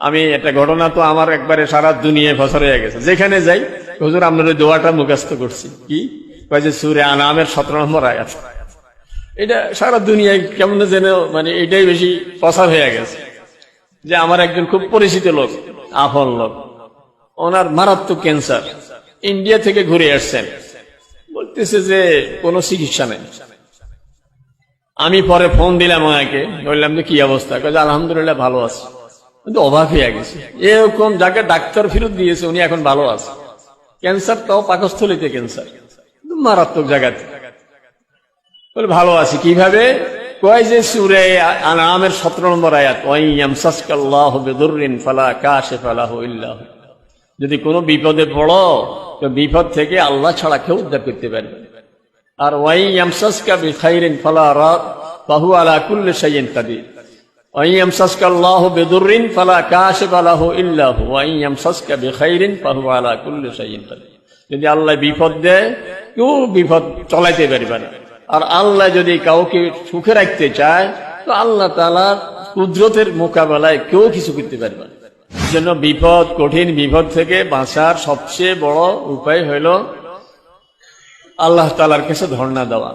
আমি একটা ঘটনা তো আমার একবারে সারা দুনিয়ায় ফসর হয়ে গেছে। যেখানে যাই, হুজুর আপনার ওই দোয়াটা মুখস্থ করছি, কি কয় যে সূরা আনআমের 17 নম্বর আয়াত। এটা সারা দুনিয়ায় কেমন যেন মানে এটাই বেশি প্রচার হয়ে গেছে। যে আমার একজন খুব পরিচিত লোক, আপন লোক, ওনার মারাত্মক ক্যান্সার, ইন্ডিয়া থেকে ঘুরে আসছেন, বলতেছে যে কোনো চিকিৎসা নেই। আমি পরে ফোন দিলাম ওনাকে, বললাম যে কি অবস্থা, কাজে আলহামদুলিল্লাহ ভালো আছে। কিন্তু অবাক হয়ে গেছে, এরকম যাকে ডাক্তার ফেরত দিয়েছে উনি এখন ভালো আছে। ক্যান্সার তাও পাকস্থলীতে ক্যান্সার, মারাত্মক জায়গাতে। বলে ভালো আছি কিভাবে, কয় যে সূরা আনআমের 17 নম্বর আয়াত, ওয়াই ইয়ামসাসকাল্লাহু বিদুররিন ফালা কাশিফা লাহু ইল্লা হু। যদি কোনো বিপদে পড়ো তো বিপদ থেকে আল্লাহ ছাড়া কেউ উদ্ধার করতে পারবে। আর ওয়াই ইয়ামসাসকা বিখাইরিন ফালা ফাহুয়া আলা কুল্লি শাইইন কাদির। ওয়াই ইয়ামসাসকাল্লাহু বিদুররিন ফালা কাশিফা লাহু ইল্লা হু ওয়াই ইয়ামসাসকা বিখাইরিন ফাহুয়া আলা কুল্লি শাইইন কাদির। যদি আল্লাহ বিপদ দেয়, কেউ বিপদ চলাইতে পারবে না। আর আল্লাহ যদি কাউকে সুখে রাখতে চায় তো আল্লাহ তাআলার কুদরতের মোকাবেলায় কেউ কিছু করতে পারবে না। জন্য বিপদ, কঠিন বিপদ থেকে বাঁচার সবচেয়ে বড় উপায় হইল আল্লাহ তাআলার কাছে ধর্ণা দেওয়া।